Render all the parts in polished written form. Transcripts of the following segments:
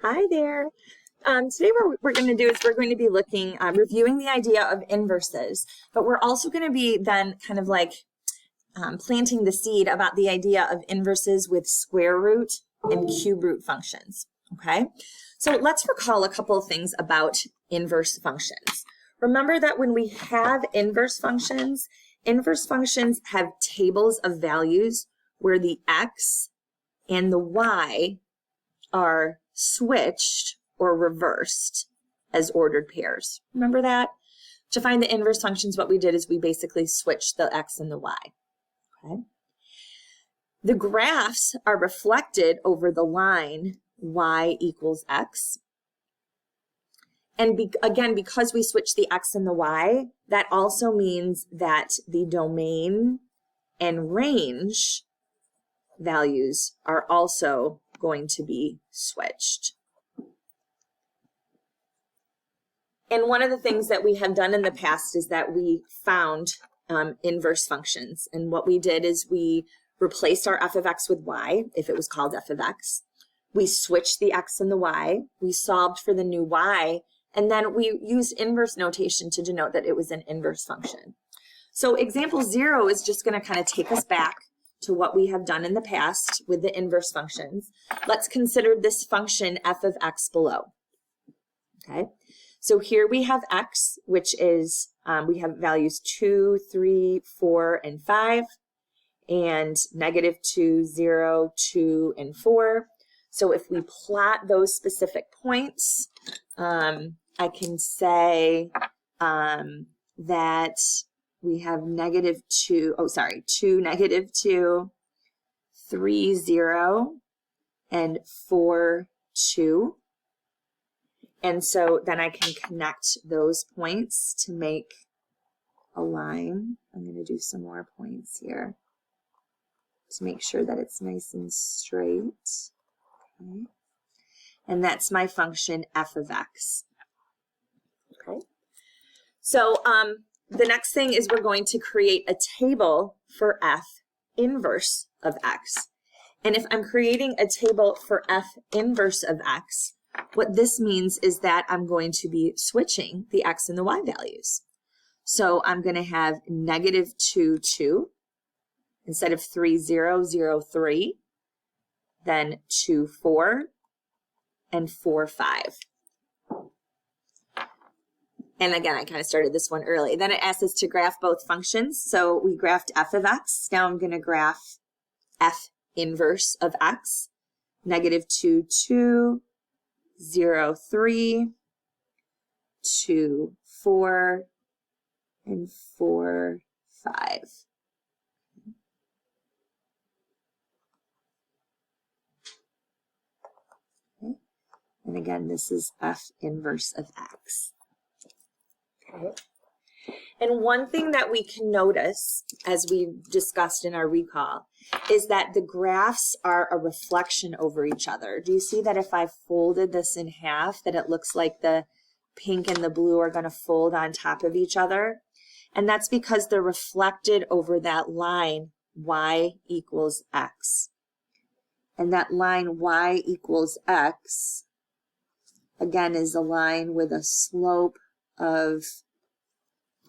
Hi there. Today what we're going to do is we're going to be looking, reviewing the idea of inverses, but we're also going to be then kind of like planting the seed about the idea of inverses with square root and cube root functions, okay? So let's recall a couple of things about inverse functions. Remember that when we have inverse functions have tables of values where the x and the y are switched or reversed as ordered pairs. Remember that? To find the inverse functions, what we did is we basically switched the x and the y. Okay. The graphs are reflected over the line y equals x. And again, because we switched the x and the y, that also means that the domain and range values are also going to be switched. And one of the things that we have done in the past is that we found inverse functions. And what we did is we replaced our f of x with y, if it was called f of x. We switched the x and the y. We solved for the new y. And then we used inverse notation to denote that it was an inverse function. So example 0 is just going to kind of take us back to what we have done in the past with the inverse functions. Let's consider this function f of x below. Okay, so here we have x, which is, we have values 2, 3, 4, and 5, and -2, 0, 2, and 4. So if we plot those specific points, I can say that we have -2, 2, -2, 3, 0, and 4, 2. And so then I can connect those points to make a line. I'm going to do some more points here to make sure that it's nice and straight. Okay. And that's my function f of x. Okay. So the next thing is we're going to create a table for f inverse of x. And if I'm creating a table for f inverse of x, what this means is that I'm going to be switching the x and the y values. So I'm going to have -2, 2, instead of 3, 0, 0, 3, then 2, 4, and 4, 5. And again, I kind of started this one early. Then it asks us to graph both functions. So we graphed f of x. Now I'm going to graph f inverse of x. -2, 2, 0, 3, 2, 4, and 4, 5. Okay. And again, this is f inverse of x. Okay. And one thing that we can notice, as we discussed in our recall, is that the graphs are a reflection over each other. Do you see that if I folded this in half, that it looks like the pink and the blue are going to fold on top of each other? And that's because they're reflected over that line y equals x. And that line y equals x, again, is a line with a slope of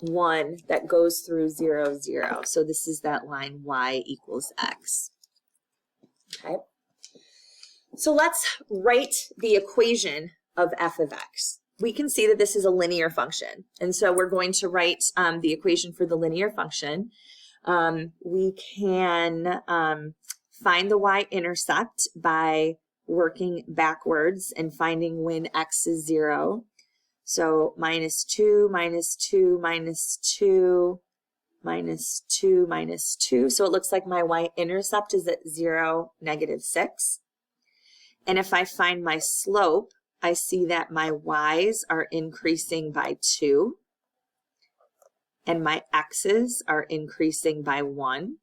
1 that goes through 0, 0. So this is that line y equals x. Okay. So let's write the equation of f of x. We can see that this is a linear function. And so we're going to write the equation for the linear function. We can find the y-intercept by working backwards and finding when x is 0. So -2, -2, -2, -2, -2. So it looks like my y-intercept is at 0, -6. And if I find my slope, I see that my y's are increasing by 2. And my x's are increasing by 1.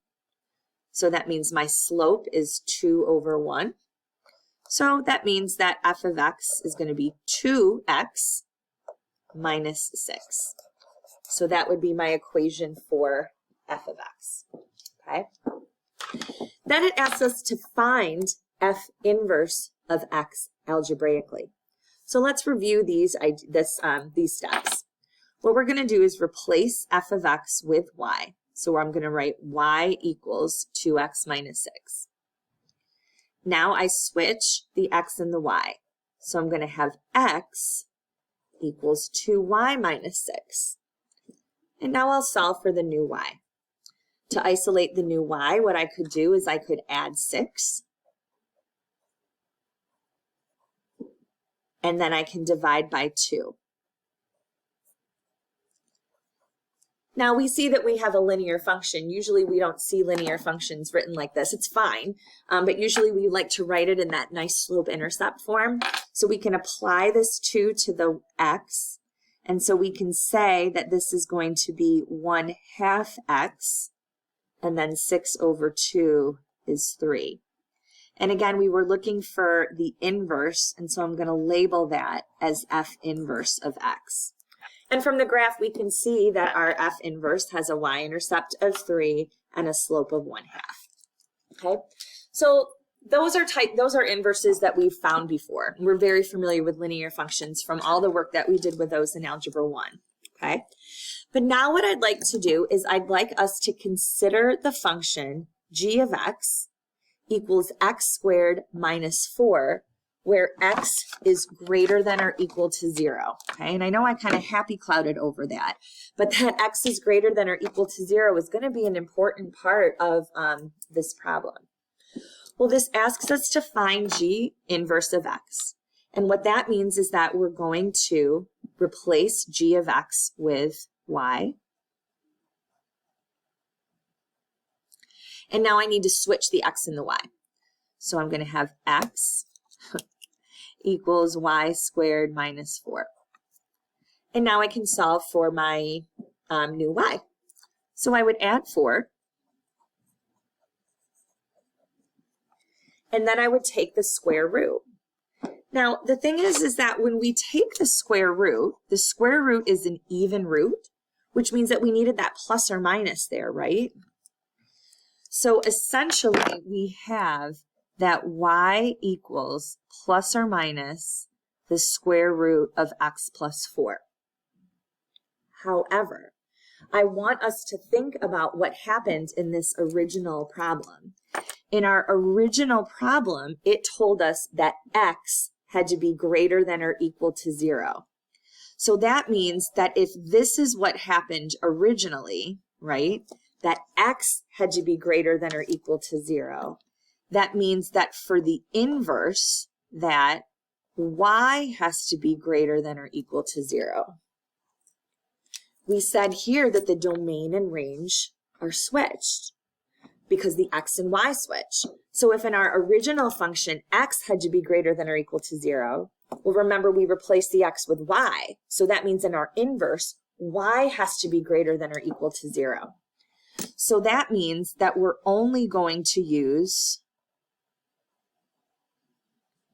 So that means my slope is 2 over 1. So that means that f of x is going to be 2x minus 6. So that would be my equation for f of x. Okay. Then it asks us to find f inverse of x algebraically. So let's review these steps. What we're going to do is replace f of x with y. So I'm going to write y equals 2x minus 6. Now I switch the x and the y. So I'm going to have x equals 2y minus 6. And now I'll solve for the new y. To isolate the new y, what I could do is I could add 6. And then I can divide by 2. Now we see that we have a linear function. Usually we don't see linear functions written like this. It's fine, but usually we like to write it in that nice slope-intercept form. So we can apply this 2 to the x, and so we can say that this is going to be 1/2 x, and then 6 over 2 is 3. And again, we were looking for the inverse, and so I'm going to label that as f inverse of x. And from the graph, we can see that our f inverse has a y-intercept of 3 and a slope of 1/2. Okay, so those are inverses that we've found before. We're very familiar with linear functions from all the work that we did with those in Algebra 1. Okay, but now what I'd like to do is I'd like us to consider the function g of x equals x squared minus 4, where x is greater than or equal to 0. Okay, and I know I kind of happy clouded over that, but that x is greater than or equal to 0 is going to be an important part of this problem. Well, this asks us to find g inverse of x. And what that means is that we're going to replace g of x with y. And now I need to switch the x and the y. So I'm going to have x equals y squared minus 4. And now I can solve for my new y. So I would add 4. And then I would take the square root. Now, the thing is that when we take the square root is an even root, which means that we needed that plus or minus there, right? So essentially, we have that y equals plus or minus the square root of x plus 4. However, I want us to think about what happened in this original problem. In our original problem, it told us that x had to be greater than or equal to 0. So that means that if this is what happened originally, right, that x had to be greater than or equal to 0, that means that for the inverse, that y has to be greater than or equal to 0. We said here that the domain and range are switched because the x and y switch. So if in our original function, x had to be greater than or equal to 0, well, remember we replaced the x with y. So that means in our inverse, y has to be greater than or equal to 0. So that means that we're only going to use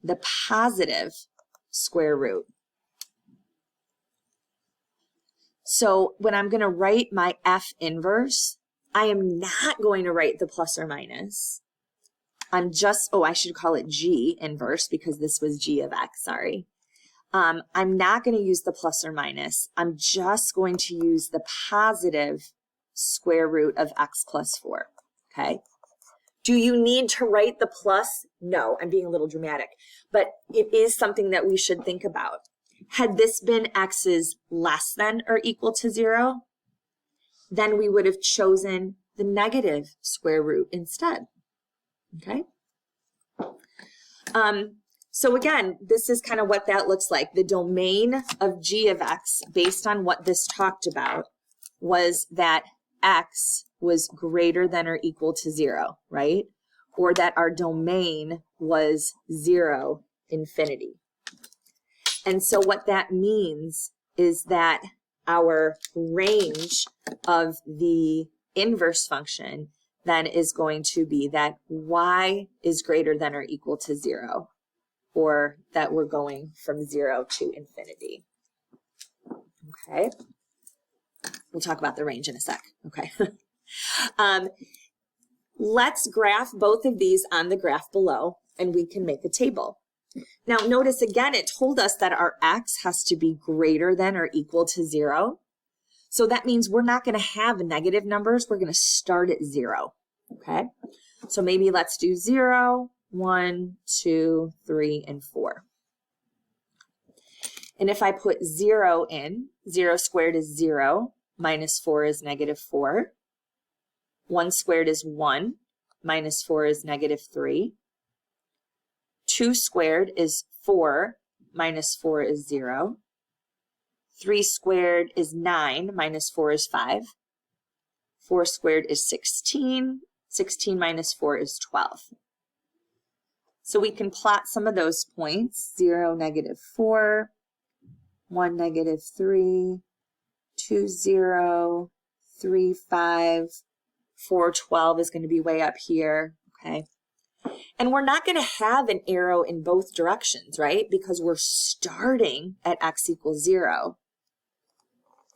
the positive square root. So when I'm going to write my f inverse, I am not going to write the plus or minus. I'm just, I should call it g inverse because this was g of x, sorry. I'm not going to use the plus or minus. I'm just going to use the positive square root of x plus 4, okay? Do you need to write the plus? No, I'm being a little dramatic, but it is something that we should think about. Had this been x's less than or equal to 0, then we would have chosen the negative square root instead, okay? So again, this is kind of what that looks like. The domain of g of x, based on what this talked about, was that x was greater than or equal to 0, right? Or that our domain was 0, infinity. And so what that means is that our range of the inverse function then is going to be that y is greater than or equal to 0, or that we're going from 0 to infinity. Okay? We'll talk about the range in a sec. Okay. Let's graph both of these on the graph below, and we can make a table. Now notice again, it told us that our x has to be greater than or equal to 0. So that means we're not going to have negative numbers. We're going to start at 0. Okay? So maybe let's do 0, 1, 2, 3, and 4. And if I put 0 in, 0 squared is 0, minus 4 is negative 4. 1 squared is 1, minus 4 is negative 3. 2 squared is 4, minus 4 is 0. 3 squared is 9, minus 4 is 5. 4 squared is 16. 16 minus 4 is 12. So we can plot some of those points. 0, negative 4. 1, negative 3. 2, 0. 3, 5. 4, 12 is going to be way up here. Okay. And we're not going to have an arrow in both directions, right? Because we're starting at x equals 0.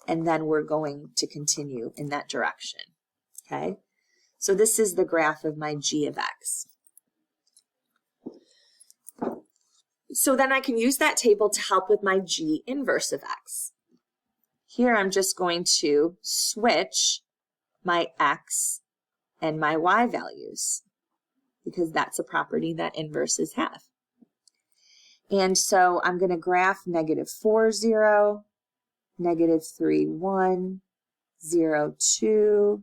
And then we're going to continue in that direction. Okay. So this is the graph of my g of x. So then I can use that table to help with my g inverse of x. Here I'm just going to switch my x and my y values, because that's a property that inverses have. And so I'm going to graph negative 4, 0, negative 3, 1, 0, 2,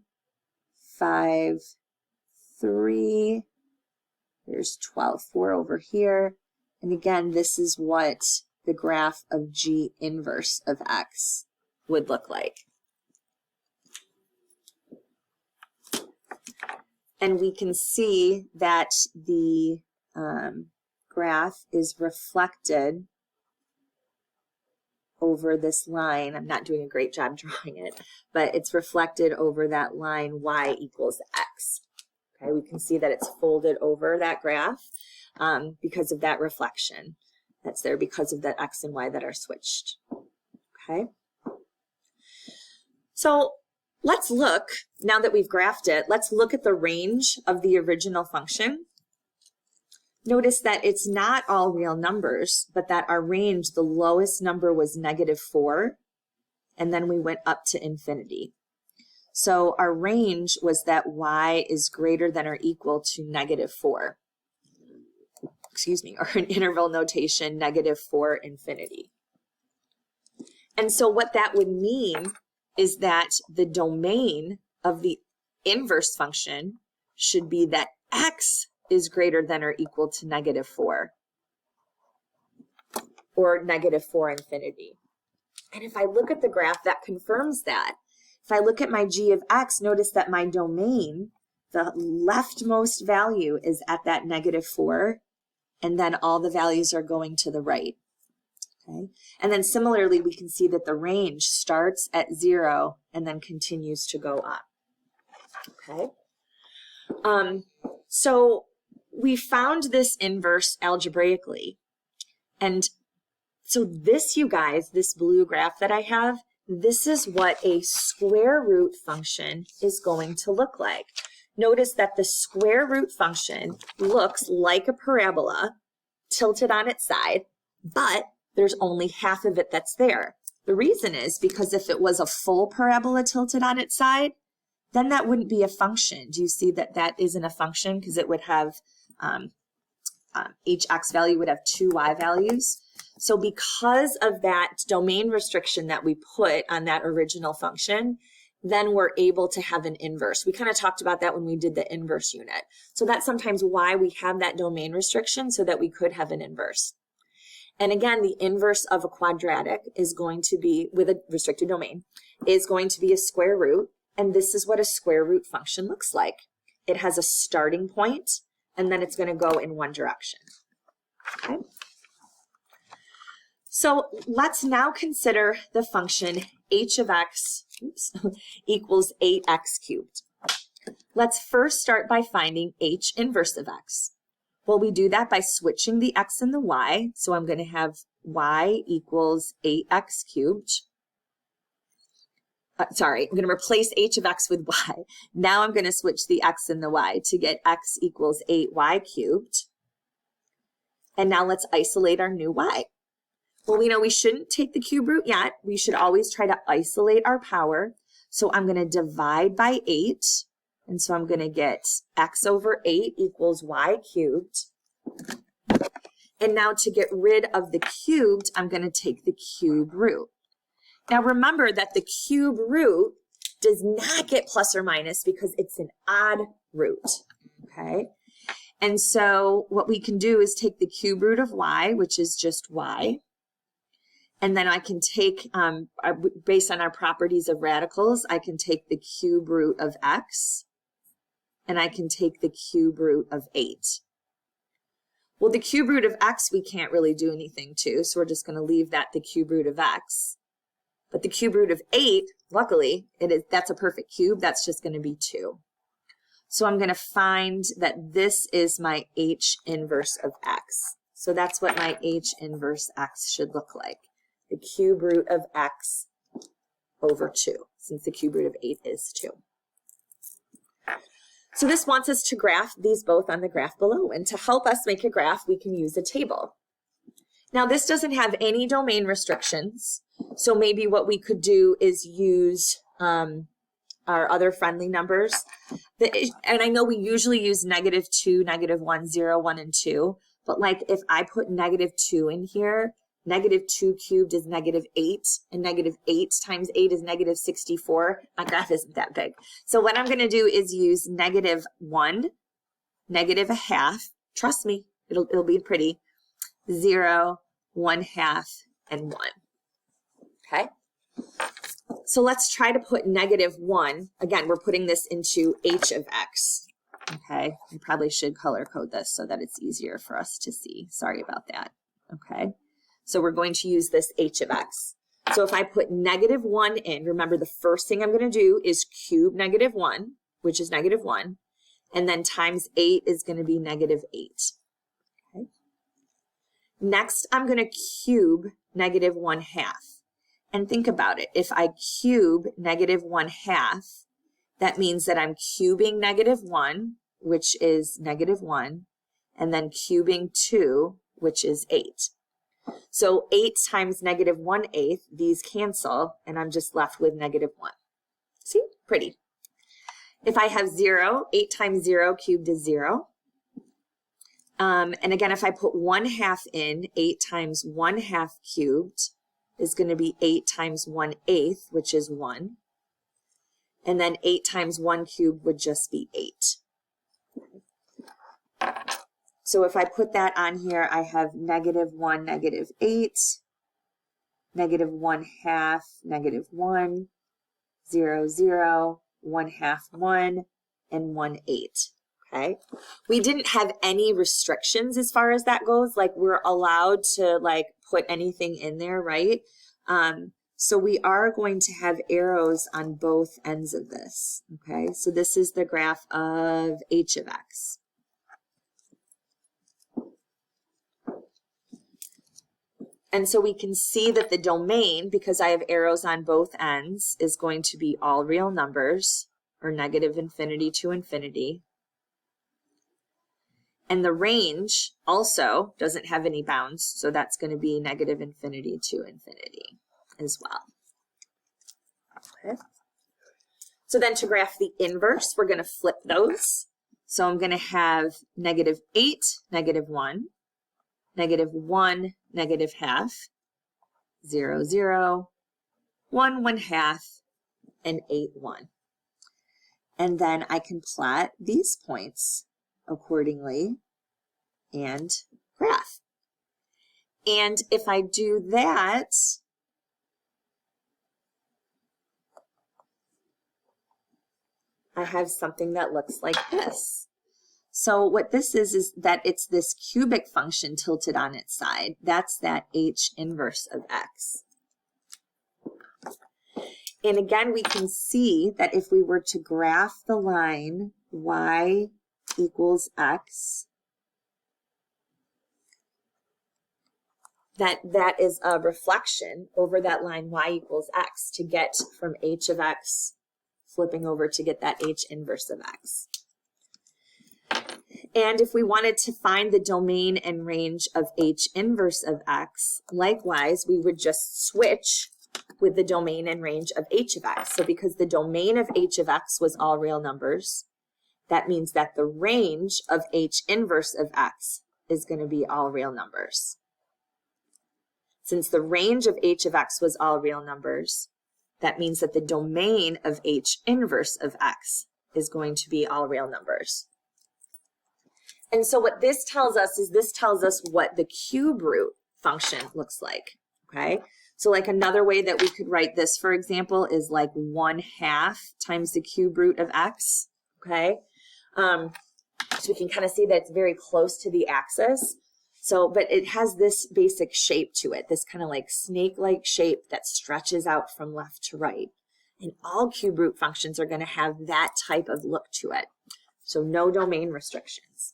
5, 3, there's 12, 4 over here. And again, this is what the graph of g inverse of x would look like. And we can see that the graph is reflected over this line. I'm not doing a great job drawing it, but it's reflected over that line y equals x. Okay, we can see that it's folded over that graph because of that reflection that's there because of the x and y that are switched. Okay, so let's look, now that we've graphed it, let's look at the range of the original function. Notice that it's not all real numbers, but that our range, the lowest number was negative 4, and then we went up to infinity. So our range was that y is greater than or equal to negative 4. Excuse me, or in interval notation, negative 4 infinity. And so what that would mean is that the domain of the inverse function should be that x is greater than or equal to negative 4, or negative 4 infinity. And if I look at the graph, that confirms that. If I look at my g of x, notice that my domain, the leftmost value is at that negative 4, and then all the values are going to the right. Okay. And then similarly, we can see that the range starts at 0 and then continues to go up. Okay. So we found this inverse algebraically. And so this, you guys, this blue graph that I have, this is what a square root function is going to look like. Notice that the square root function looks like a parabola tilted on its side, but there's only half of it that's there. The reason is because if it was a full parabola tilted on its side, then that wouldn't be a function. Do you see that that isn't a function? Because it would have, each x value would have 2 y values. So because of that domain restriction that we put on that original function, then we're able to have an inverse. We kind of talked about that when we did the inverse unit. So that's sometimes why we have that domain restriction, so that we could have an inverse. And again, the inverse of a quadratic is going to be, with a restricted domain, is going to be a square root. And this is what a square root function looks like. It has a starting point, and then it's going to go in one direction. Okay. So let's now consider the function h of x equals 8x cubed. Let's first start by finding h inverse of x. Well, we do that by switching the x and the y. So I'm going to have y equals 8x cubed. I'm going to replace h of x with y. Now I'm going to switch the x and the y to get x equals 8y cubed. And now let's isolate our new y. Well, we know we shouldn't take the cube root yet. We should always try to isolate our power. So I'm going to divide by 8. And so I'm going to get x over 8 equals y cubed. And now to get rid of the cubed, I'm going to take the cube root. Now remember that the cube root does not get plus or minus because it's an odd root, okay? And so what we can do is take the cube root of y, which is just y, and then I can take, based on our properties of radicals, I can take the cube root of x, and I can take the cube root of 8. Well, the cube root of x we can't really do anything to, so we're just going to leave that the cube root of x. But the cube root of 8, luckily, that's a perfect cube. That's just going to be 2. So I'm going to find that this is my h inverse of x. So that's what my h inverse x should look like. The cube root of x over 2, since the cube root of 8 is 2. So this wants us to graph these both on the graph below. And to help us make a graph, we can use a table. Now this doesn't have any domain restrictions. So maybe what we could do is use our other friendly numbers. And I know we usually use -2, -1, 0, 1, and 2. But like if I put -2 in here, -2 cubed is -8, and -8 times 8 is -64. My graph isn't that big. So what I'm going to do is use -1, -1/2. Trust me, it'll be pretty. 0, 1/2, and 1. Okay? So let's try to put -1. Again, we're putting this into h of x. Okay? I probably should color code this so that it's easier for us to see. Sorry about that. Okay? So we're going to use this h of x. So if I put -1 in, remember the first thing I'm going to do is cube -1, which is -1, and then times 8 is going to be -8. Okay. Next, I'm going to cube -1/2. And think about it. If I cube -1/2, that means that I'm cubing -1, which is -1, and then cubing 2, which is 8. So 8 times -1/8, these cancel, and I'm just left with -1. See? Pretty. If I have 0, 8 times 0 cubed is 0. And again, if I put 1/2 in, 8 times 1/2 cubed is going to be 8 times 1/8, which is 1. And then 8 times 1 cubed would just be 8. So if I put that on here, I have -1, -8, -1/2, -1, 0, 0, 1/2, 1, and 1/8. Okay. We didn't have any restrictions as far as that goes. Like we're allowed to like put anything in there, right? So we are going to have arrows on both ends of this. Okay. So this is the graph of h of x. And so we can see that the domain, because I have arrows on both ends, is going to be all real numbers, or -∞ to infinity. And the range also doesn't have any bounds, so that's going to be -∞ to infinity as well. Okay. So then to graph the inverse, we're going to flip those. So I'm going to have -8, -1, -1, -1/2, 0, 0, 1, 1/2, and 8, 1. And then I can plot these points accordingly and graph. And if I do that, I have something that looks like this. So what this is that it's this cubic function tilted on its side. That's that h inverse of x. And again, we can see that if we were to graph the line y equals x, that is a reflection over that line y equals x to get from h of x, flipping over to get that h inverse of x. And if we wanted to find the domain and range of H inverse of X, likewise, we would just switch with the domain and range of H of X. So because the domain of H of X was all real numbers, that means that the range of H inverse of X is going to be all real numbers. Since the range of H of X was all real numbers, that means that the domain of H inverse of X is going to be all real numbers. And so what this tells us is this tells us what the cube root function looks like, okay? So like another way that we could write this, for example, is like 1/2 times the cube root of X, okay? So we can kind of see that it's very close to the axis. So, but it has this basic shape to it, this kind of like snake-like shape that stretches out from left to right. And all cube root functions are going to have that type of look to it. So no domain restrictions.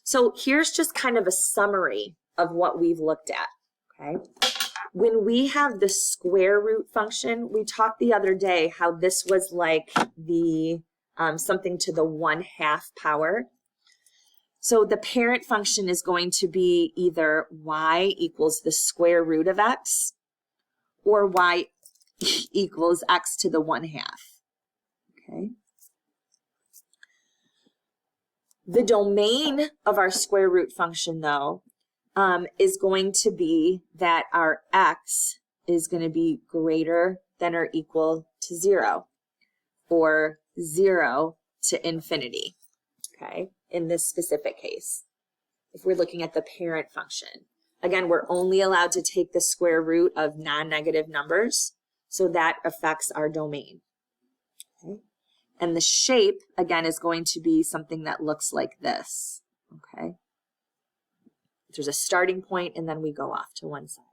So here's just kind of a summary of what we've looked at, okay? When we have the square root function, we talked the other day how this was like the something to the 1/2 power. So the parent function is going to be either y equals the square root of x or y equals x to the 1/2, okay? The domain of our square root function, though, is going to be that our x is going to be greater than or equal to 0, or 0 to infinity, okay, in this specific case, if we're looking at the parent function. Again, we're only allowed to take the square root of non-negative numbers, so that affects our domain, okay? And the shape, again, is going to be something that looks like this, okay? There's a starting point, and then we go off to one side.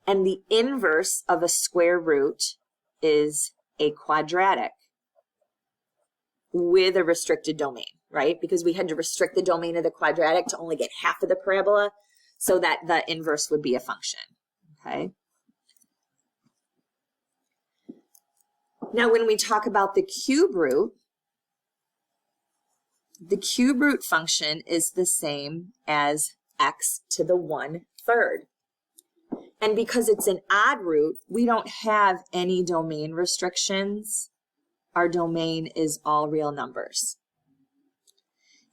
And the inverse of a square root is a quadratic with a restricted domain, right? Because we had to restrict the domain of the quadratic to only get half of the parabola, so that the inverse would be a function, okay? Now, when we talk about the cube root function is the same as x to the 1/3. And because it's an odd root, we don't have any domain restrictions. Our domain is all real numbers.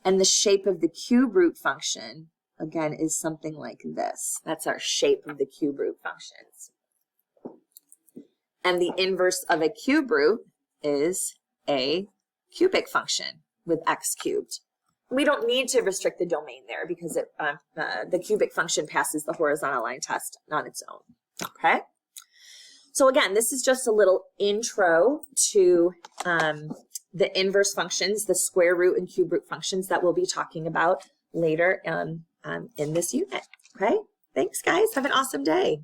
And the shape of the cube root function, again, is something like this. That's our shape of the cube root functions. And the inverse of a cube root is a cubic function with x cubed. We don't need to restrict the domain there because the cubic function passes the horizontal line test on its own, okay? So again, this is just a little intro to the inverse functions, the square root and cube root functions that we'll be talking about later in this unit, okay? Thanks, guys. Have an awesome day.